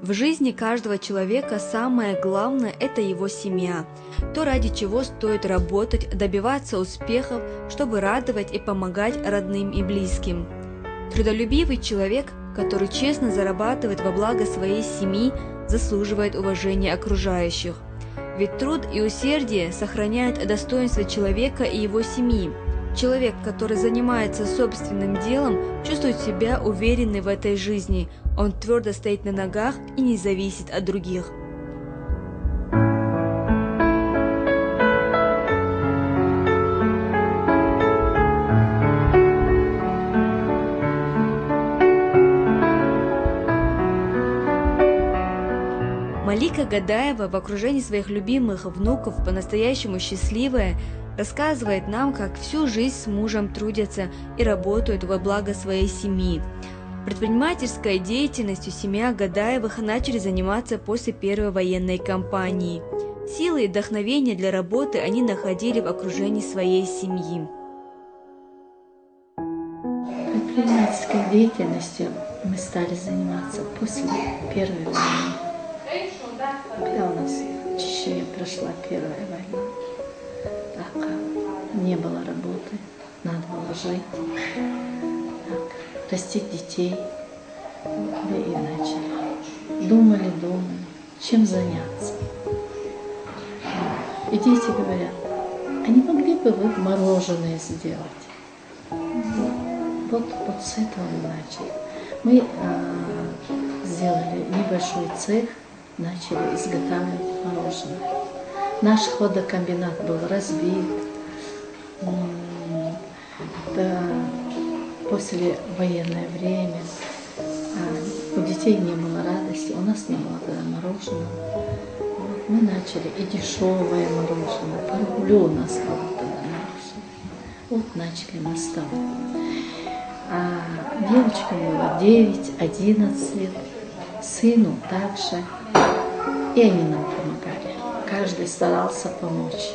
В жизни каждого человека самое главное – это его семья, то, ради чего стоит работать, добиваться успехов, чтобы радовать и помогать родным и близким. Трудолюбивый человек, который честно зарабатывает во благо своей семьи, заслуживает уважения окружающих. Ведь труд и усердие сохраняют достоинство человека и его семьи. Человек, который занимается собственным делом, чувствует себя уверенным в этой жизни. Он твердо стоит на ногах и не зависит от других. Малика Гадаева в окружении своих любимых внуков по-настоящему счастливая, рассказывает нам, как всю жизнь с мужем трудятся и работают во благо своей семьи. Предпринимательской деятельностью семья Гадаевых начали заниматься после первой военной кампании. Силы и вдохновение для работы они находили в окружении своей семьи. Предпринимательской деятельностью мы стали заниматься после первой войны. Когда у нас в Чечне прошла первая война, так, не было работы, надо было жить, так, растить детей, да и начали. Думали, чем заняться. И дети говорят, а не могли бы вы мороженое сделать? Вот с этого мы начали. Мы сделали небольшой цех, начали изготавливать мороженое. Наш хладокомбинат был разбит. После военное время у детей не было радости, у нас не было тогда мороженого. Вот мы начали и дешевое мороженое, по рублю у нас было тогда мороженое. Вот начали мы с того. Девочкам было 9-11 лет, сыну также. И они нам помогали. Каждый старался помочь.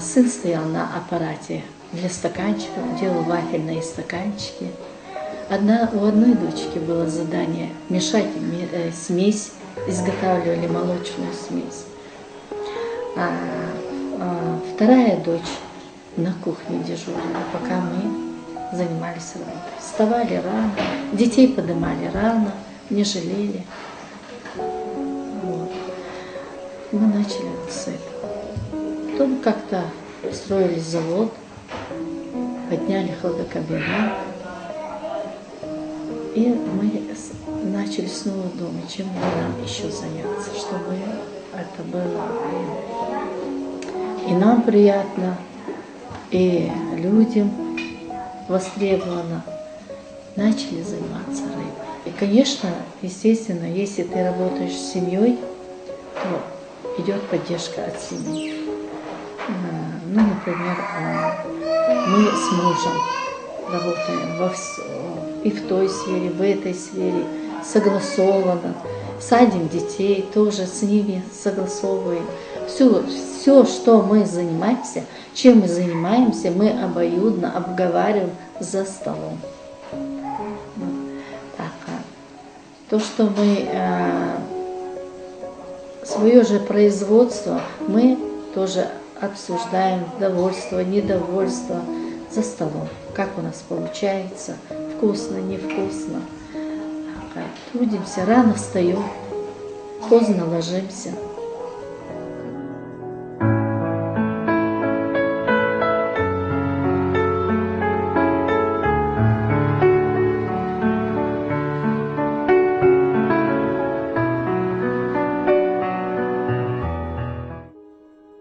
Сын стоял на аппарате для стаканчиков, делал вафельные стаканчики. У одной дочки было задание мешать смесь, изготавливали молочную смесь. Вторая дочь на кухне дежурила, пока мы занимались работой. Вставали рано, детей поднимали рано, не жалели. Вот. Мы начали вот с этого. Потом как-то строили завод, подняли хладокомбинат. И мы начали снова думать, чем нам еще заняться, чтобы это было и нам приятно, и людям востребовано. Начали заниматься рыбой. И, конечно, естественно, если ты работаешь с семьей, то идет поддержка от семьи. Ну, например, мы с мужем работаем и в той сфере, в этой сфере, согласованно. Садим детей, тоже с ними согласовываем. Все, что мы занимаемся, чем мы занимаемся, мы обоюдно обговариваем за столом. То, что мы свое же производство, мы тоже обсуждаем довольство, недовольство за столом. Как у нас получается, вкусно, невкусно. Трудимся, рано встаем, поздно ложимся.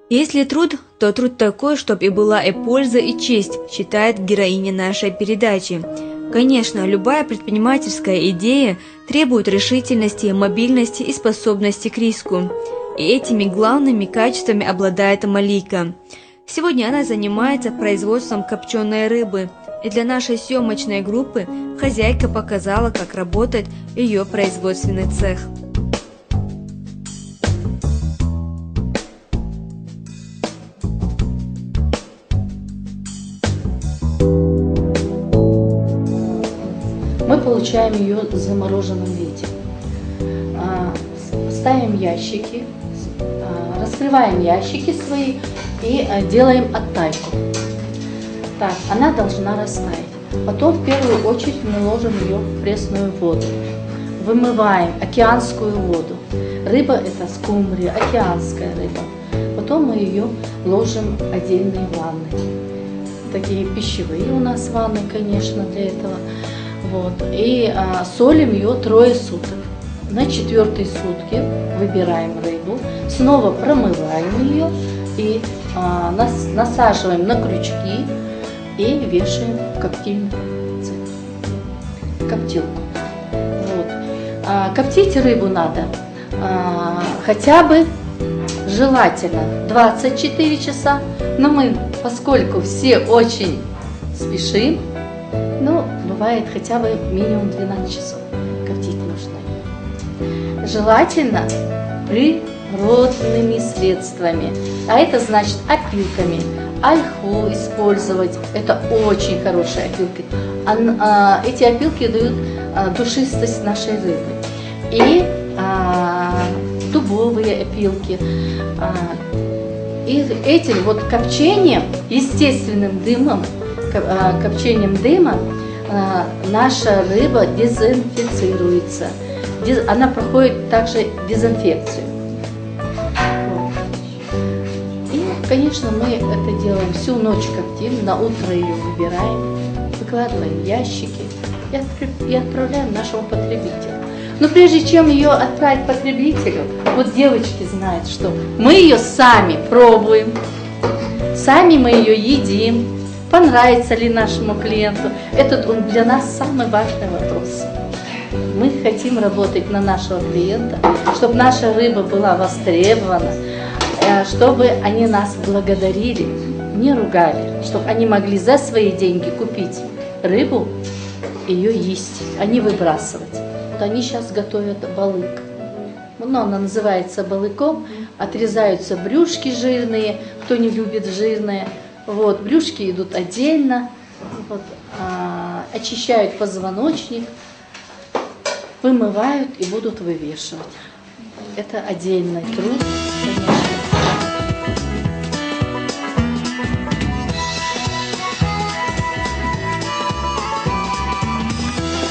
Если труд, то труд такой, чтоб и была и польза, и честь, считает героиня нашей передачи. Конечно, любая предпринимательская идея требует решительности, мобильности и способности к риску. И этими главными качествами обладает Малика. Сегодня она занимается производством копченой рыбы. И для нашей съемочной группы хозяйка показала, как работает ее производственный цех. Мы получаем ее в замороженном виде. ставим ящики, раскрываем ящики свои и делаем оттайку. Так, она должна растаять. Потом в первую очередь мы ложим ее в пресную воду. Вымываем океанскую воду. Рыба это скумбрия, океанская рыба. Потом мы ее ложим в отдельные ванны. Такие пищевые у нас ванны, конечно, для этого. Вот. И солим ее 3 суток. На 4-й сутки выбираем рыбу, снова промываем ее и насаживаем на крючки и вешаем в коптилку. Вот. Коптить рыбу надо хотя бы желательно 24 часа, но мы, поскольку все очень спешим, ну, бывает хотя бы минимум 12 часов коптить нужно. Желательно природными средствами, а это значит опилками. Ольху использовать, это очень хорошие опилки. Эти опилки дают душистость нашей рыбы. И дубовые опилки. И этим вот копчением, естественным дымом, копчением дыма наша рыба дезинфицируется. Она проходит также дезинфекцию. Вот. И, конечно, мы это делаем всю ночь коптим, на утро ее выбираем, выкладываем в ящики и отправляем нашему потребителю. Но прежде чем ее отправить потребителю, вот девочки знают, что мы ее сами пробуем, сами мы ее едим, понравится ли нашему клиенту. Это для нас самый важный вопрос. Мы хотим работать на нашего клиента, чтобы наша рыба была востребована, чтобы они нас благодарили, не ругали, чтобы они могли за свои деньги купить рыбу, ее есть, а не выбрасывать. Вот они сейчас готовят балык. Ну, она называется балыком. Отрезаются брюшки жирные, кто не любит жирное. Вот, брюшки идут отдельно. Вот, очищают позвоночник, вымывают и будут вывешивать. Это отдельный труд, конечно.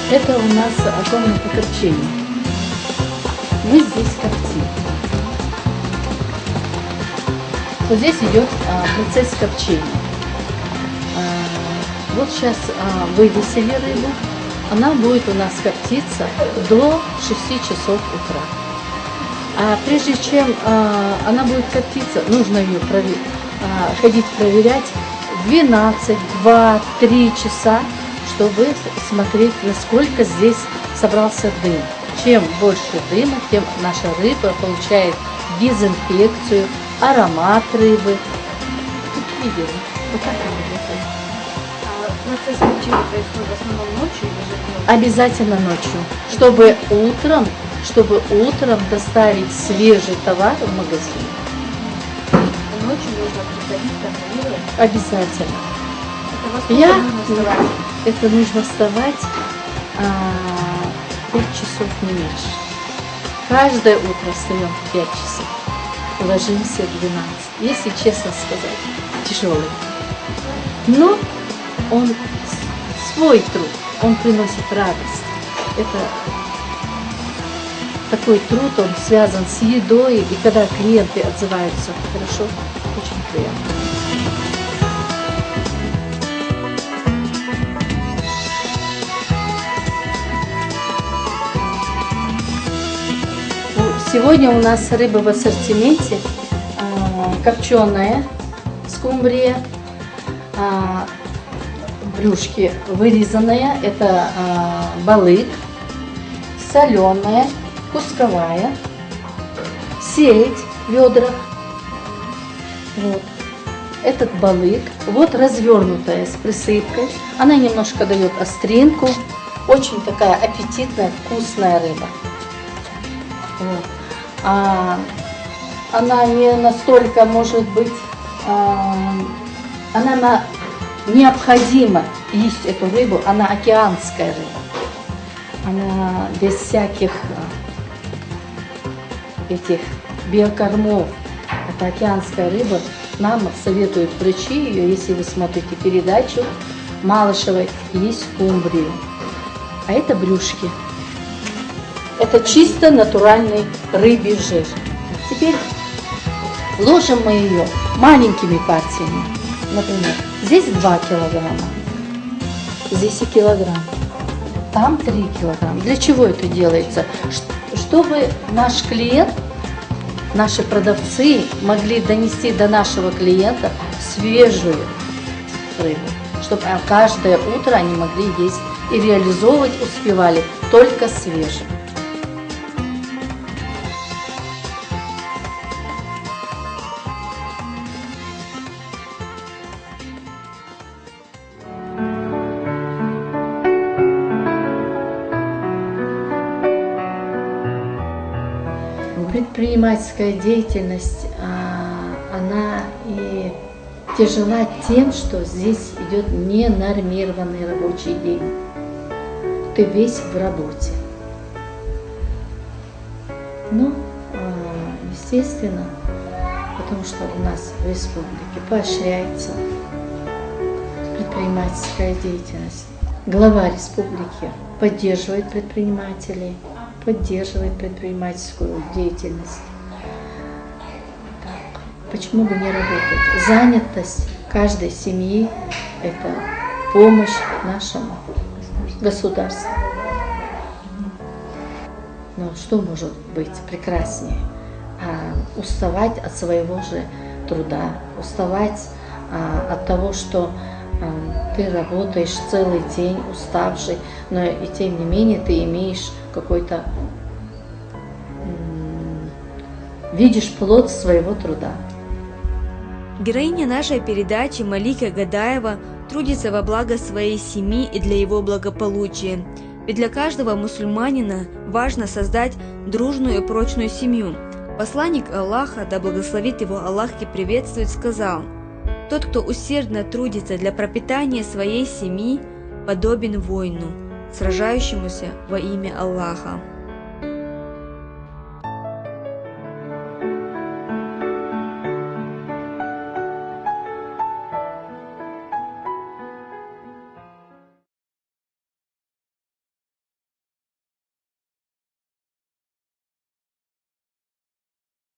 Это у нас комната копчения. Мы здесь коптим. Вот здесь идет процесс копчения. Вот сейчас вывесили рыбу. Она будет у нас коптиться до 6 часов утра. А прежде чем она будет коптиться, нужно ее ходить проверять 12, 2, 3 часа, чтобы смотреть, насколько здесь собрался дым. Чем больше дыма, тем наша рыба получает дезинфекцию, аромат рыбы. Видели? Вот так работает. Процесс копчения происходит в основном ночью или же днем? Обязательно ночью, чтобы утром доставить свежий товар в магазин. Ночью нужно приходить, контролировать? Обязательно. Это во сколько нужно вставать? Это нужно вставать 5 часов, не меньше. Каждое утро встаем в 5 часов, ложимся в 12. Если честно сказать, тяжелый. Но он свой труд, он приносит радость. Это такой труд, он связан с едой, и когда клиенты отзываются хорошо, очень приятно. Сегодня у нас рыба в ассортименте, копченая скумбрия, брюшки вырезанные, это балык, соленая, кусковая, сельдь в ведрах, вот. Этот балык, вот развернутая с присыпкой, она немножко дает остринку, очень такая аппетитная, вкусная рыба. Вот. Она не настолько, может быть, она необходимо есть эту рыбу, она океанская рыба. Она без всяких этих биокормов, это океанская рыба, нам советуют врачи ее, если вы смотрите передачу Малышевой, есть скумбрию. А это брюшки. Это чисто натуральный рыбий жир. Теперь ложим мы ее маленькими партиями. Например, здесь 2 килограмма, здесь и килограмм, там 3 килограмма. Для чего это делается? Чтобы наш клиент, наши продавцы могли донести до нашего клиента свежую рыбу. Чтобы каждое утро они могли есть и реализовывать успевали только свежим. Предпринимательская деятельность, она и тяжела тем, что здесь идет ненормированный рабочий день. Ты весь в работе. Ну, естественно, потому что у нас в республике поощряется предпринимательская деятельность. Глава республики поддерживает предпринимателей, поддерживает предпринимательскую деятельность. Так, почему бы не работать? Занятость каждой семьи – это помощь нашему государству. Но что может быть прекраснее? Уставать от своего же труда, уставать от того, что ты работаешь целый день уставший, но и тем не менее ты имеешь какой-то, видишь плод своего труда. Героиня нашей передачи Малика Гадаева трудится во благо своей семьи и для его благополучия. Ведь для каждого мусульманина важно создать дружную и прочную семью. Посланник Аллаха, да благословит его Аллах и приветствует, сказал: «Тот, кто усердно трудится для пропитания своей семьи, подобен воину, сражающемуся во имя Аллаха».